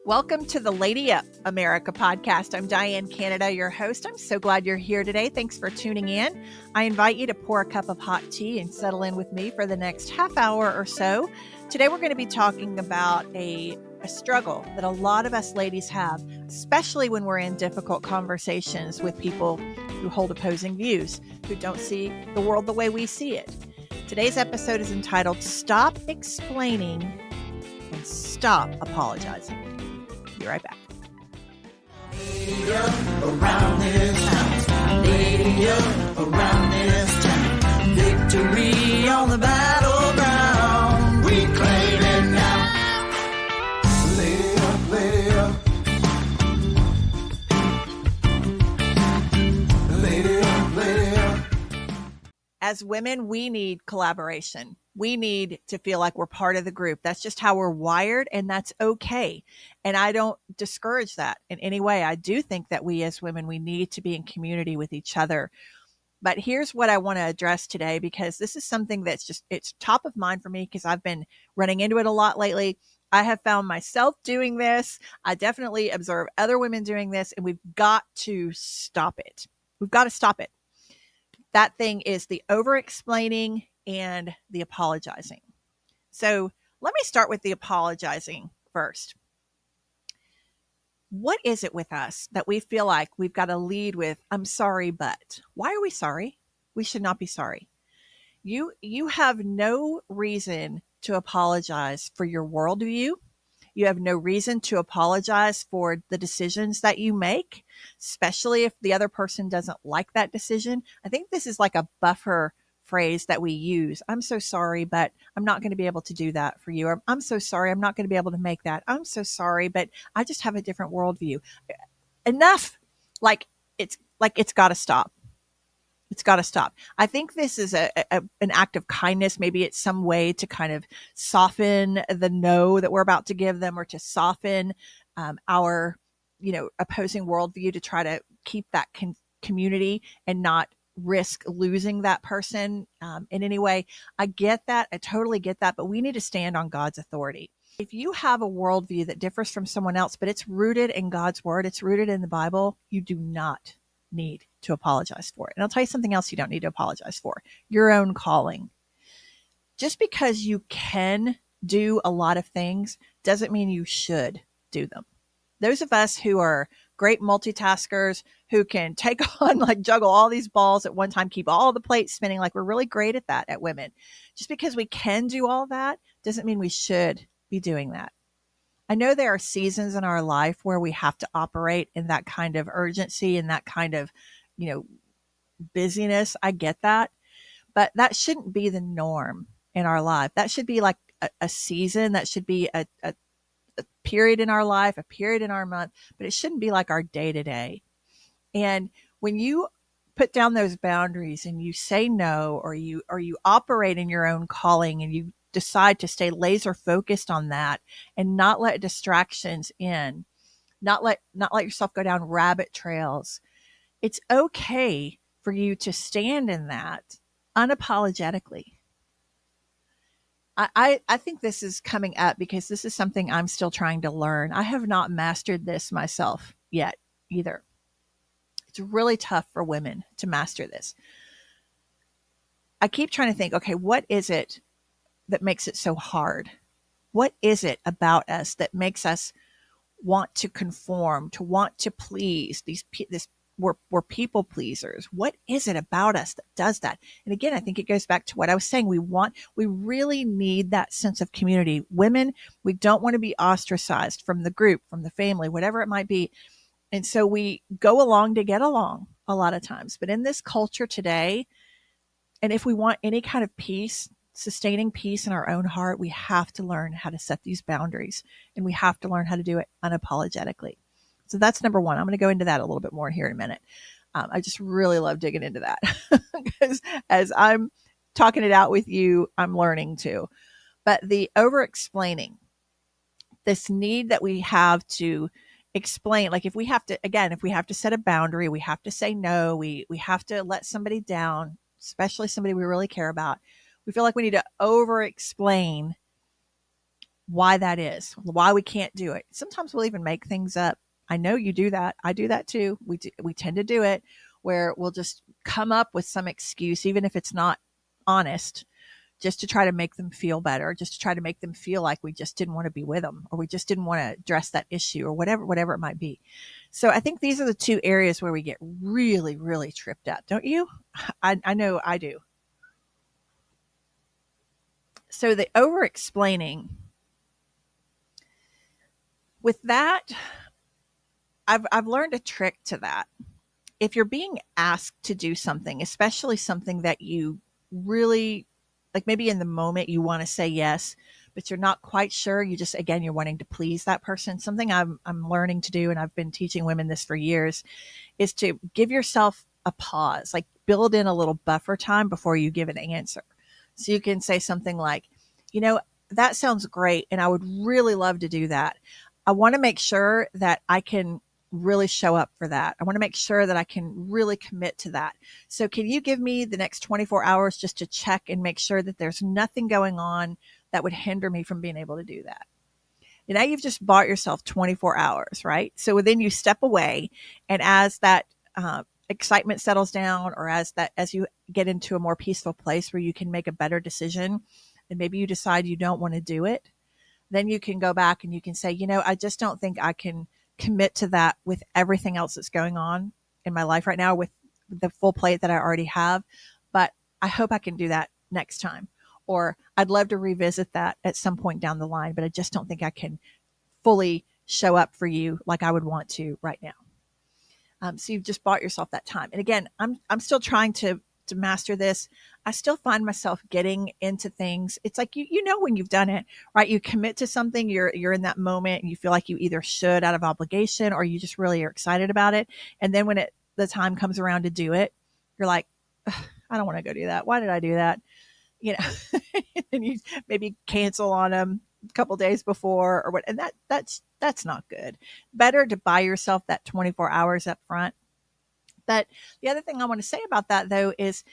Welcome to the Lady Up America podcast. I'm Diane Canada, your host. I'm so glad you're here today. Thanks for tuning in. I invite you to pour a cup of hot tea and settle in with me for the next half hour or so. Today, we're going to be talking about a struggle that a lot of us ladies have, especially when we're in difficult conversations with people who hold opposing views, who don't see the world the way we see it. Today's episode is entitled Stop Explaining and Stop Apologizing. Be right back. Around this town, around this town, victory on the battleground, we claim it now. Lady up, lady up, lady up, lady up. As women, we need collaboration. We need to feel like we're part of the group. That's just how we're wired, and that's okay. And I don't discourage that in any way. I do think that we as women, we need to be in community with each other. But here's what I want to address today, because this is something that's just, it's top of mind for me because I've been running into it a lot lately. I have found myself doing this. I definitely observe other women doing this, and we've got to stop it. We've got to stop it. That thing is the over-explaining and the apologizing. So let me start with the apologizing first. What is it with us that we feel like we've got to lead with, I'm sorry, but? Why are we sorry? We should not be sorry. You have no reason to apologize for your worldview. You have no reason to apologize for the decisions that you make, especially if the other person doesn't like that decision. I think this is like a buffer phrase that we use. I'm so sorry, but I'm not going to be able to do that for you. Or, I'm so sorry, I'm not going to be able to make that. I'm so sorry, but I just have a different worldview. Enough. It's got to stop. It's got to stop. I think this is an act of kindness. Maybe it's some way to kind of soften the no that we're about to give them, or to soften our, opposing worldview, to try to keep that community and not risk losing that person in any way. I get that. I totally get that. But we need to stand on God's authority. If you have a worldview that differs from someone else, but it's rooted in God's word, it's rooted in the Bible, you do not need to apologize for it. And I'll tell you something else you don't need to apologize for: your own calling. Just because you can do a lot of things doesn't mean you should do them. Those of us who are great multitaskers, who can take on, juggle all these balls at one time, keep all the plates spinning, we're really great at that at women. Just because we can do all that doesn't mean we should be doing that. I know there are seasons in our life where we have to operate in that kind of urgency and that kind of, busyness. I get that, but that shouldn't be the norm in our life. That should be like a season. That should be a period in our life, a period in our month, but it shouldn't be like our day to day. And when you put down those boundaries and you say no, or you operate in your own calling, and you decide to stay laser focused on that and not let distractions in, not let yourself go down rabbit trails, it's okay for you to stand in that unapologetically. I think this is coming up because this is something I'm still trying to learn. I have not mastered this myself yet either. It's really tough for women to master this. I keep trying to think, okay, what is it that makes it so hard? What is it about us that makes us want to conform, to want to please we're people pleasers? What is it about us that does that? And again, I think it goes back to what I was saying. We really need that sense of community. Women, we don't want to be ostracized from the group, from the family, whatever it might be. And so we go along to get along a lot of times. But in this culture today, and if we want any kind of peace, sustaining peace in our own heart, we have to learn how to set these boundaries, and we have to learn how to do it unapologetically. So that's number one. I'm going to go into that a little bit more here in a minute. I just really love digging into that because as I'm talking it out with you, I'm learning too. But the over-explaining, this need that we have to explain, if we have to set a boundary, we have to say no, we have to let somebody down, especially somebody we really care about. We feel like we need to over-explain why that is, why we can't do it. Sometimes we'll even make things up. I know you do that. I do that too. We tend to do it where we'll just come up with some excuse, even if it's not honest, just to try to make them feel better, just to try to make them feel like we just didn't want to be with them, or we just didn't want to address that issue, or whatever it might be. So I think these are the two areas where we get really, really tripped up. Don't you? I know I do. So the over explaining, with that, I've learned a trick to that. If you're being asked to do something, especially something that you really like, maybe in the moment you want to say yes, but you're not quite sure. You just, again, you're wanting to please that person. Something I'm learning to do, and I've been teaching women this for years, is to give yourself a pause, like build in a little buffer time before you give an answer. So you can say something like, that sounds great, and I would really love to do that. I want to make sure that I can really show up for that. I want to make sure that I can really commit to that. So can you give me the next 24 hours just to check and make sure that there's nothing going on that would hinder me from being able to do that? And now you've just bought yourself 24 hours, right? So then you step away, and as that excitement settles down, or as you get into a more peaceful place where you can make a better decision, and maybe you decide you don't want to do it, then you can go back and you can say, I just don't think I can commit to that with everything else that's going on in my life right now, with the full plate that I already have. But I hope I can do that next time. Or I'd love to revisit that at some point down the line, but I just don't think I can fully show up for you like I would want to right now. So you've just bought yourself that time. And again, I'm still trying to master this. I still find myself getting into things. It's like, when you've done it, right? You commit to something, you're in that moment, and you feel like you either should out of obligation, or you just really are excited about it. And then when the time comes around to do it, you're like, I don't want to go do that. Why did I do that? And you maybe cancel on them a couple days before, or what. And that's not good. Better to buy yourself that 24 hours up front. But the other thing I want to say about that, though, is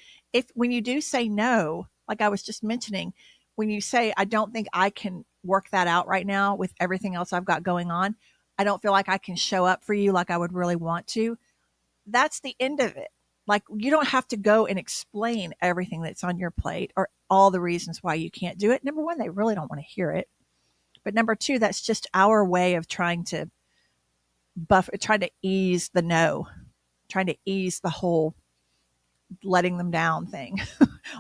when you do say no, like I was just mentioning, when you say, I don't think I can work that out right now with everything else I've got going on, I don't feel like I can show up for you like I would really want to, that's the end of it. Like, you don't have to go and explain everything that's on your plate or all the reasons why you can't do it. Number one, they really don't want to hear it. But number two, that's just our way of trying to ease the no, trying to ease the whole letting them down thing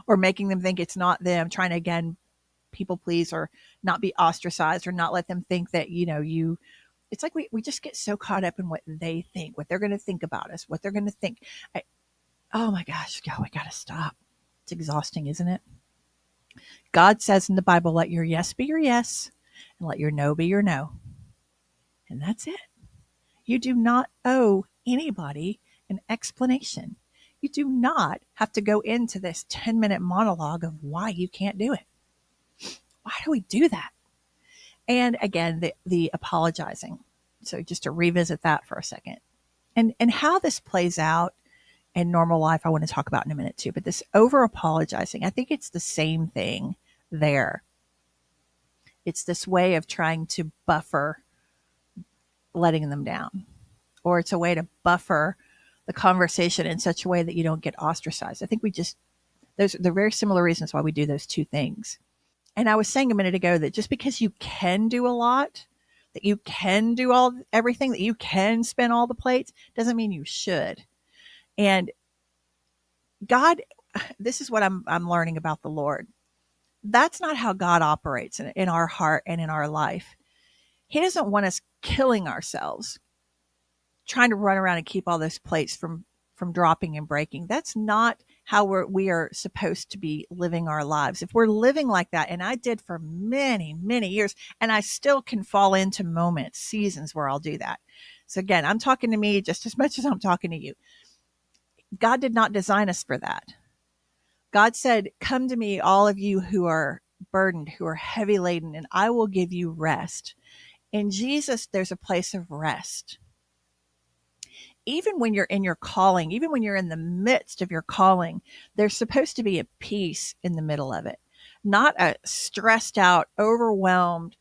or making them think it's not them, trying to, again, people please, or not be ostracized, or not let them think that, it's like we just get so caught up in what they think, what they're going to think about us, what they're going to think. Oh my gosh, we got to stop. It's exhausting, isn't it? God says in the Bible, let your yes be your yes and let your no be your no. And that's it. You do not owe anybody an explanation. You do not have to go into this 10-minute monologue of why you can't do it. Why do we do that? And again, the apologizing. So just to revisit that for a second. And how this plays out in normal life, I want to talk about in a minute too. But this over apologizing, I think it's the same thing there. It's this way of trying to buffer letting them down. Or it's a way to buffer the conversation in such a way that you don't get ostracized. I think they're very similar reasons why we do those two things. And I was saying a minute ago that just because you can do a lot, that you can do everything, that you can spin all the plates, doesn't mean you should. And God, this is what I'm learning about the Lord. That's not how God operates in our heart and in our life. He doesn't want us killing ourselves, trying to run around and keep all those plates from dropping and breaking. That's not how we are supposed to be living our lives. If we're living like that, and I did for many, many years, and I still can fall into moments, seasons where I'll do that. So again, I'm talking to me just as much as I'm talking to you. God did not design us for that. God said, come to me, all of you who are burdened, who are heavy laden, and I will give you rest. In Jesus, there's a place of rest. Even when you're in your calling, even when you're in the midst of your calling, there's supposed to be a peace in the middle of it, not a stressed out, overwhelmed,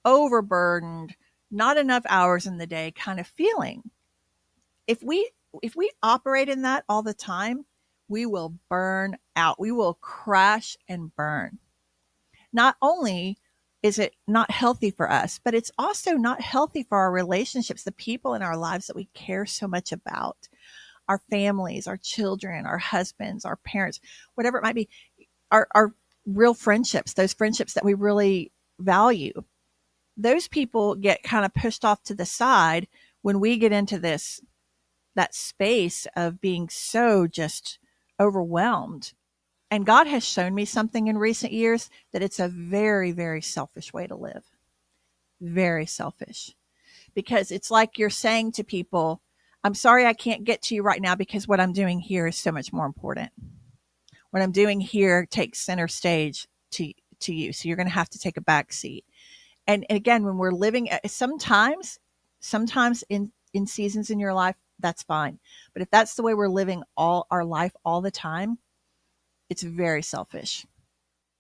overburdened, not enough hours in the day kind of feeling. If we operate in that all the time, we will burn out. We will crash and burn. Not only is it not healthy for us, but it's also not healthy for our relationships, the people in our lives that we care so much about, our families, our children, our husbands, our parents, whatever it might be, our real friendships, those friendships that we really value. Those people get kind of pushed off to the side when we get into that space of being so just overwhelmed. And God has shown me something in recent years that it's a very, very selfish way to live. Very selfish. Because it's like you're saying to people, I'm sorry I can't get to you right now because what I'm doing here is so much more important. What I'm doing here takes center stage to you. So you're going to have to take a back seat. And again, when we're living, sometimes in seasons in your life, that's fine. But if that's the way we're living all our life all the time, it's very selfish.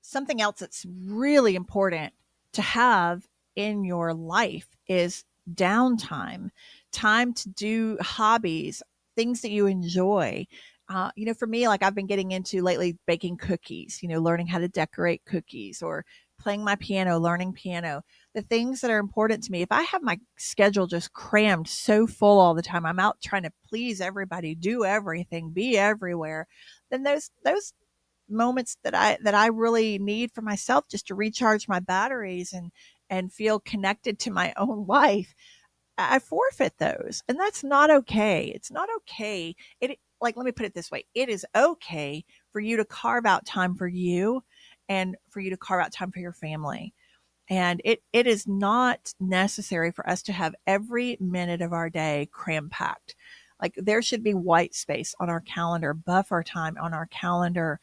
Something else that's really important to have in your life is downtime, time to do hobbies, things that you enjoy. For me, like I've been getting into lately baking cookies, learning how to decorate cookies or playing my piano, learning piano, the things that are important to me. If I have my schedule just crammed so full all the time, I'm out trying to please everybody, do everything, be everywhere, then those moments that I really need for myself just to recharge my batteries and feel connected to my own life, I forfeit those. And that's not okay. It's not okay. Let me put it this way. It is okay for you to carve out time for you and for you to carve out time for your family. And it is not necessary for us to have every minute of our day cram packed. Like there should be white space on our calendar, buffer time on our calendar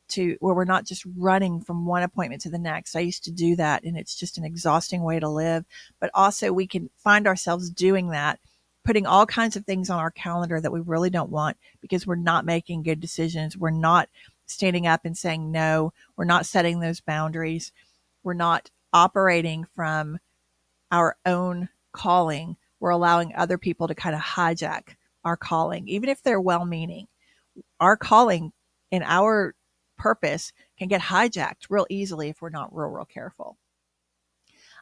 to where we're not just running from one appointment to the next. I used to do that and it's just an exhausting way to live. But also we can find ourselves doing that, putting all kinds of things on our calendar that we really don't want because we're not making good decisions. We're not standing up and saying no. We're not setting those boundaries. We're not operating from our own calling. We're allowing other people to kind of hijack our calling, even if they're well-meaning. Our calling and our purpose can get hijacked real easily if we're not real careful.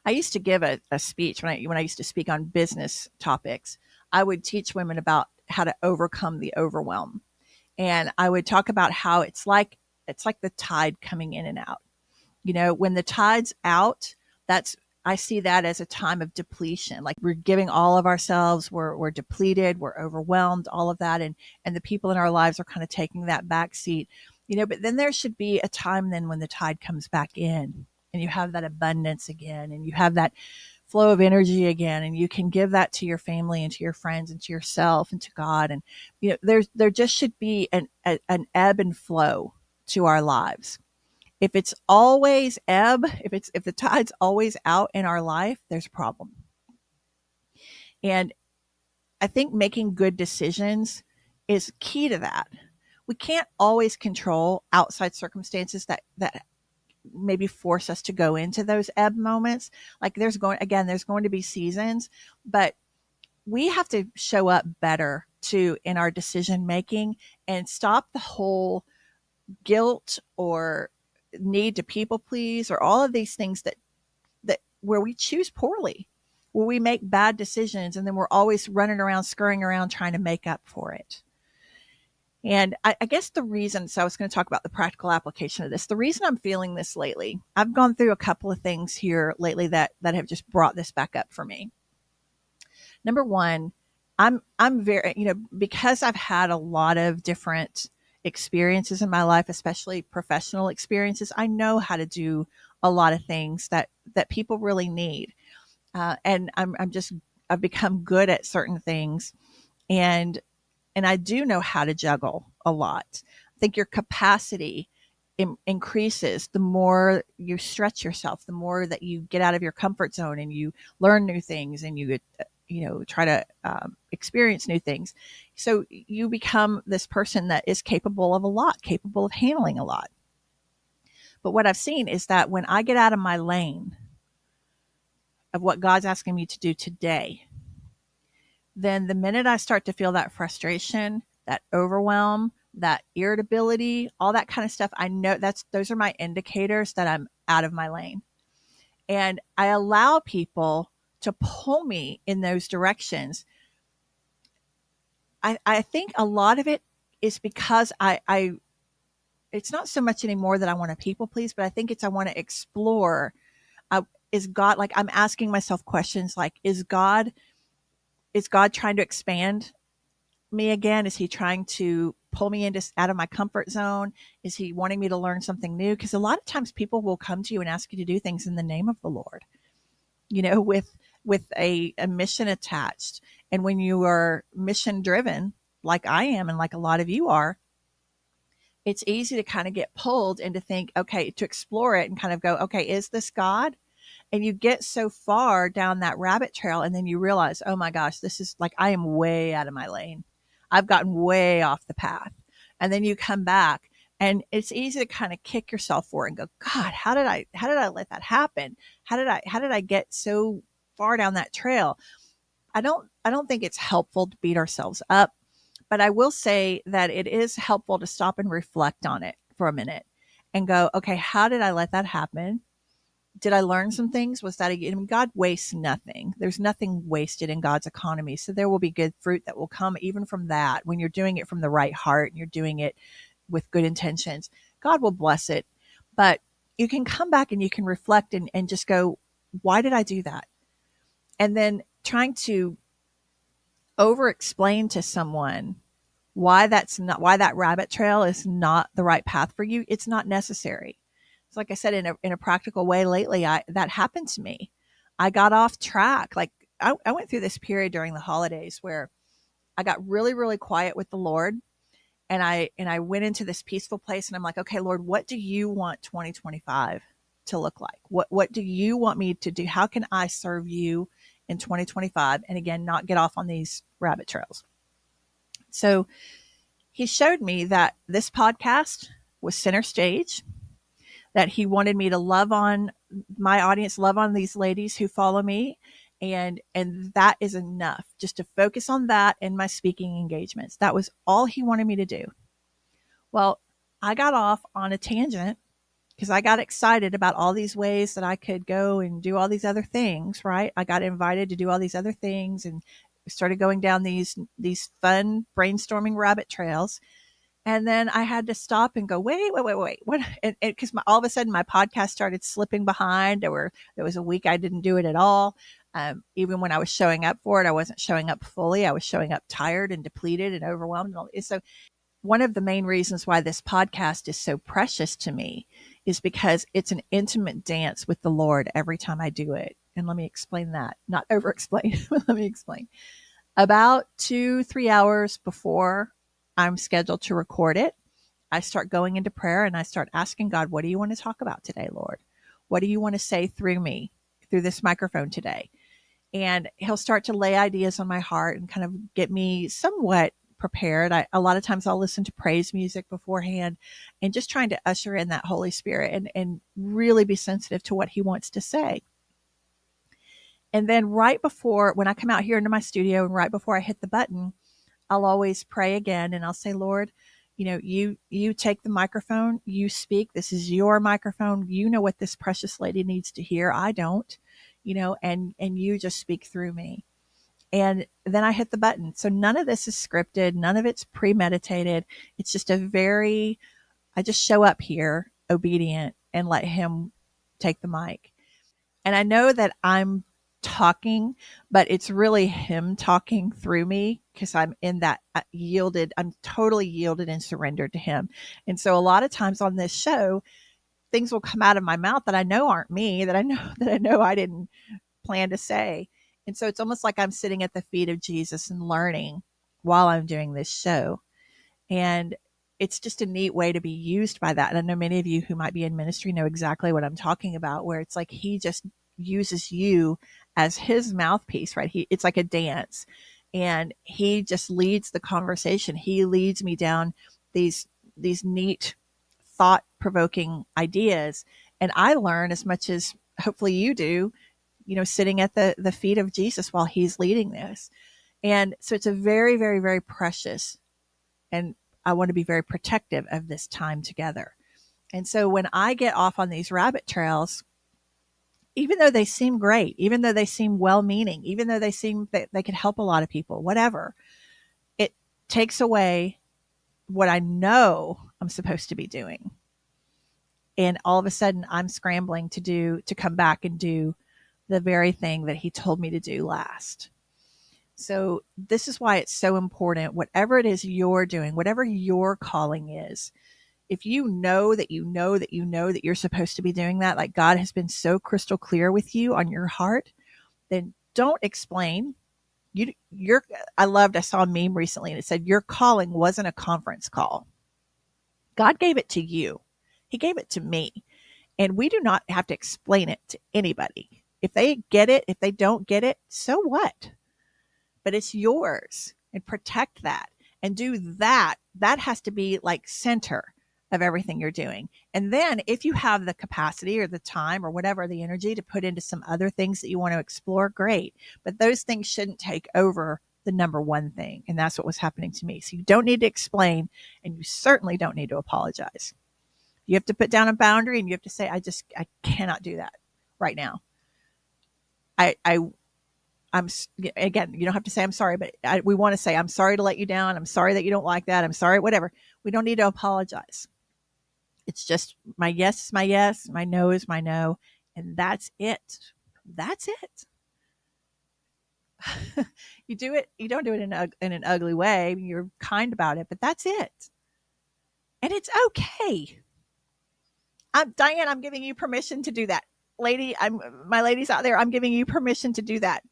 I used to give a speech when I used to speak on business topics. I would teach women about how to overcome the overwhelm. And I would talk about how it's like the tide coming in and out. When the tide's out, I see that as a time of depletion. Like we're giving all of ourselves, we're depleted, we're overwhelmed, all of that. And the people in our lives are kind of taking that back seat, but then there should be a time then when the tide comes back in and you have that abundance again and you have that flow of energy again, and you can give that to your family and to your friends and to yourself and to God. And, there just should be an ebb and flow to our lives. If it's always ebb, if the tide's always out in our life, there's a problem. And I think making good decisions is key to that. We can't always control outside circumstances that maybe force us to go into those ebb moments. Like there's going to be seasons, but we have to show up better too in our decision making and stop the whole guilt or need to people please or all of these things that where we choose poorly, where we make bad decisions and then we're always running around, scurrying around trying to make up for it. And I guess so I was going to talk about the practical application of this. The reason I'm feeling this lately, I've gone through a couple of things here lately that have just brought this back up for me. Number one, I'm very, because I've had a lot of different experiences in my life, especially professional experiences, I know how to do a lot of things that people really need. And I've become good at certain things. And I do know how to juggle a lot. I think your capacity increases the more you stretch yourself, the more that you get out of your comfort zone and you learn new things and you try to experience new things. So you become this person that is capable of a lot, capable of handling a lot. But what I've seen is that when I get out of my lane, of what God's asking me to do today, then the minute I start to feel that frustration, that overwhelm, that irritability, all that kind of stuff, I know those are my indicators that I'm out of my lane. And I allow people to pull me in those directions. I think a lot of it is because I it's not so much anymore that I want to people please, but I think it's I want to explore. Is God, like, I'm asking myself questions like, is God trying to expand me again? Is he trying to pull me into out of my comfort zone? Is he wanting me to learn something new? Because a lot of times people will come to you and ask you to do things in the name of the Lord, with a mission attached. And when you are mission driven, like I am, and like a lot of you are, it's easy to kind of get pulled and to think, okay, to explore it and kind of go, okay, is this God? And you get so far down that rabbit trail, and then you realize, oh my gosh, this is like, I am way out of my lane. I've gotten way off the path. And then you come back, and it's easy to kind of kick yourself for it and go, God, how did I let that happen? How did I get so far down that trail? I don't think it's helpful to beat ourselves up, but I will say that it is helpful to stop and reflect on it for a minute and go, okay, how did I let that happen? Did I learn some things? Was that, I mean, God wastes nothing. There's nothing wasted in God's economy. So there will be good fruit that will come even from that. When you're doing it from the right heart and you're doing it with good intentions, God will bless it. But you can come back and you can reflect and just go, why did I do that? And then trying to over explain to someone why that rabbit trail is not the right path for you. It's not necessary. It's like I said, in a practical way lately, that happened to me. I got off track. Like I went through this period during the holidays where I got really, really quiet with the Lord. And I went into this peaceful place, and I'm like, okay, Lord, what do you want 2025 to look like? What do you want me to do? How can I serve you in 2025? And again, not get off on these rabbit trails. So he showed me that this podcast was center stage, that he wanted me to love on my audience, love on these ladies who follow me. And that is enough, just to focus on that in my speaking engagements. That was all he wanted me to do. Well, I got off on a tangent because I got excited about all these ways that I could go and do all these other things, right? I got invited to do all these other things and started going down these fun brainstorming rabbit trails. And then I had to stop and go, wait. What? And because all of a sudden my podcast started slipping behind. There was a week I didn't do it at all. Even when I was showing up for it, I wasn't showing up fully. I was showing up tired and depleted and overwhelmed. So one of the main reasons why this podcast is so precious to me is because it's an intimate dance with the Lord every time I do it. And let me explain that. Not over explain, but let me explain. About 2-3 hours before I'm scheduled to record it, I start going into prayer and I start asking God, what do you want to talk about today, Lord? What do you want to say through me, through this microphone today? And he'll start to lay ideas on my heart and kind of get me somewhat prepared. A lot of times I'll listen to praise music beforehand and just trying to usher in that Holy Spirit and really be sensitive to what he wants to say. And then right before, when I come out here into my studio and right before I hit the button, I'll always pray again and I'll say, Lord, you take the microphone, you speak. This is your microphone. You know what this precious lady needs to hear. I don't, and you just speak through me. And then I hit the button. So none of this is scripted. None of it's premeditated. It's just I just show up here obedient and let him take the mic. And I know that I'm talking, but it's really him talking through me because I'm in that I'm totally yielded and surrendered to him. And so a lot of times on this show, things will come out of my mouth that I know aren't me, that I know I didn't plan to say. And so it's almost like I'm sitting at the feet of Jesus and learning while I'm doing this show. And it's just a neat way to be used by that. And I know many of you who might be in ministry know exactly what I'm talking about, where it's like he just uses you as his mouthpiece, right? It's like a dance, and he just leads the conversation. He leads me down these neat, thought-provoking ideas, and I learn as much as hopefully you do sitting at the feet of Jesus while he's leading this. And so it's a very, very, very precious, and I want to be very protective of this time together. And so when I get off on these rabbit trails, even though they seem great, even though they seem well-meaning, even though they seem that they could help a lot of people, whatever, it takes away what I know I'm supposed to be doing. And all of a sudden I'm scrambling to come back and do the very thing that he told me to do last. So this is why it's so important, whatever it is you're doing, whatever your calling is, if you know that you know that you know that you're supposed to be doing that, like God has been so crystal clear with you on your heart, then don't explain. I saw a meme recently and it said, your calling wasn't a conference call. God gave it to you. He gave it to me. And we do not have to explain it to anybody. If they get it, if they don't get it, so what? But it's yours, and protect that and do that. That has to be like center of everything you're doing. And then if you have the capacity or the time or whatever, the energy to put into some other things that you want to explore, great. But those things shouldn't take over the number one thing. And that's what was happening to me. So you don't need to explain, and you certainly don't need to apologize. You have to put down a boundary, and you have to say, I cannot do that right now. I'm again, you don't have to say I'm sorry, but we want to say, I'm sorry to let you down. I'm sorry that you don't like that. I'm sorry, whatever. We don't need to apologize. It's just my yes is my yes, my no is my no, and that's it. That's it. You do it. You don't do it in an ugly way. You're kind about it, but that's it. And it's okay. Diane, I'm giving you permission to do that. My ladies out there, I'm giving you permission to do that.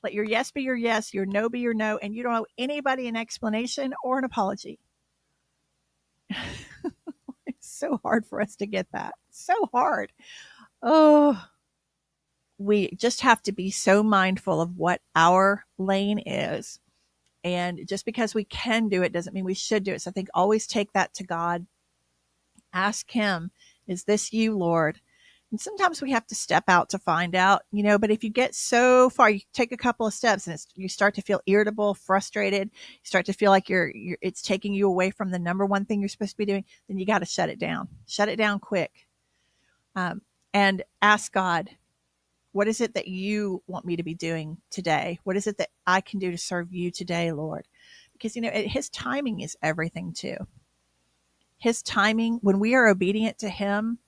Let your yes be your yes, your no be your no, and you don't owe anybody an explanation or an apology. It's so hard for us to get that. So hard. Oh, we just have to be so mindful of what our lane is. And just because we can do it doesn't mean we should do it. So I think always take that to God. Ask him, is this you, Lord? And sometimes we have to step out to find out, but if you get so far, you take a couple of steps and you start to feel irritable, frustrated, you start to feel like it's taking you away from the number one thing you're supposed to be doing, then you got to shut it down. Shut it down quick. And ask God, what is it that you want me to be doing today? What is it that I can do to serve you today, Lord? Because, his timing is everything too. His timing, when we are obedient to him,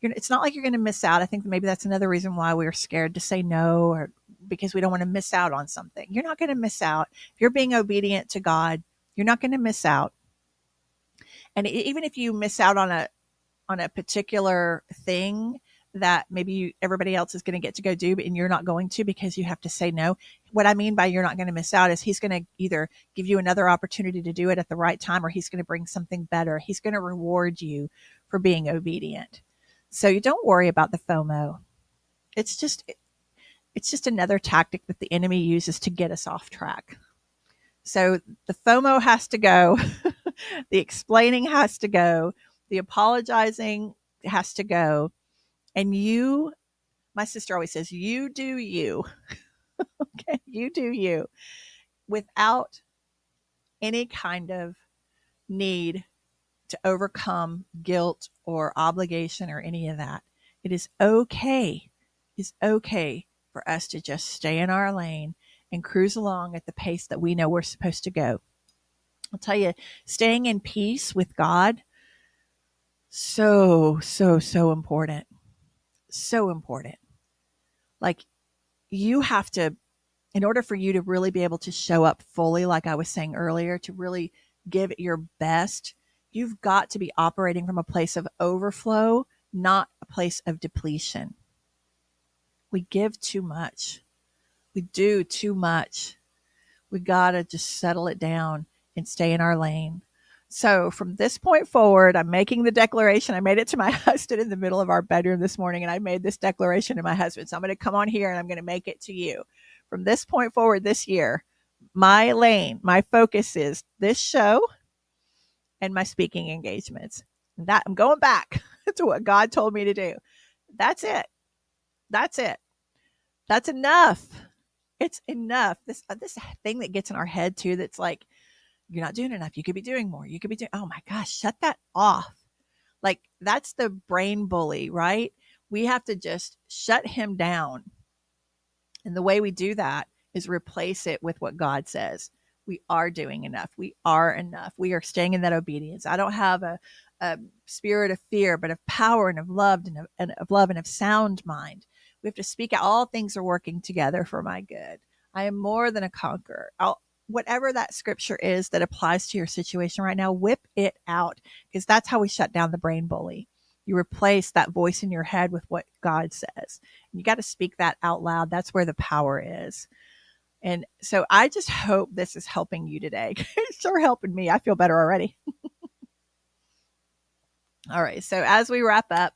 it's not like you're going to miss out. I think maybe that's another reason why we're scared to say no, or because we don't want to miss out on something. You're not going to miss out. If you're being obedient to God, you're not going to miss out. And even if you miss out on a particular thing that maybe everybody else is going to get to go do, and you're not going to because you have to say no. What I mean by you're not going to miss out is he's going to either give you another opportunity to do it at the right time, or he's going to bring something better. He's going to reward you for being obedient. So you don't worry about the FOMO. It's just another tactic that the enemy uses to get us off track. So the FOMO has to go. The explaining has to go. The apologizing has to go. And my sister always says, you do you. Okay, you do you. Without any kind of need to overcome guilt or obligation or any of that. It is okay. It's okay for us to just stay in our lane and cruise along at the pace that we know we're supposed to go. I'll tell you, staying in peace with God, so important. So important. Like, you have to, in order for you to really be able to show up fully, like I was saying earlier, to really give it your best, you've got to be operating from a place of overflow, not a place of depletion. We give too much. We do too much. We got to just settle it down and stay in our lane. So from this point forward, I'm making the declaration. I made it to my husband in the middle of our bedroom this morning, and I made this declaration to my husband. So I'm going to come on here and I'm going to make it to you. From this point forward this year, my lane, my focus is this show and my speaking engagements. That I'm going back to what God told me to do. That's it. That's it. That's enough. It's enough. This thing that gets in our head too, that's like, you're not doing enough. You could be doing more. You could be doing, oh my gosh, shut that off. Like, that's the brain bully, right? We have to just shut him down. And the way we do that is replace it with what God says. We are doing enough. We are enough. We are staying in that obedience. I don't have a spirit of fear, but of power and of love and of sound mind. We have to speak out. All things are working together for my good. I am more than a conqueror. Whatever that scripture is that applies to your situation right now, whip it out, because that's how we shut down the brain bully. You replace that voice in your head with what God says. You got to speak that out loud. That's where the power is. And so I just hope this is helping you today. It's sure helping me. I feel better already. All right. So as we wrap up,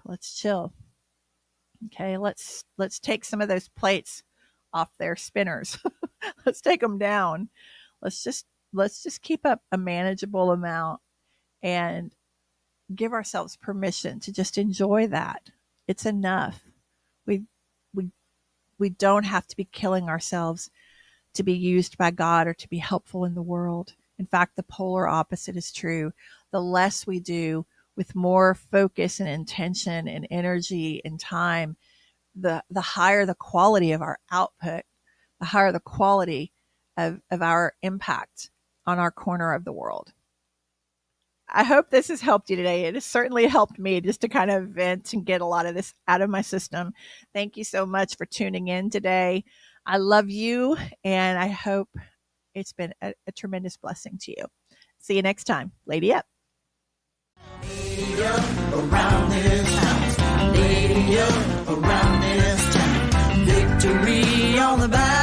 let's chill. Okay. Let's take some of those plates off their spinners. Let's take them down. Let's just keep up a manageable amount and give ourselves permission to just enjoy that. It's enough. We don't have to be killing ourselves to be used by God or to be helpful in the world. In fact, the polar opposite is true. The less we do with more focus and intention and energy and time, the higher the quality of our output, the higher the quality of our impact on our corner of the world. I hope this has helped you today. It has certainly helped me just to kind of vent and get a lot of this out of my system. Thank you so much for tuning in today. I love you, and I hope it's been a tremendous blessing to you. See you next time. Lady up. Lady up around this town. Lady up around this town. Victory on the back.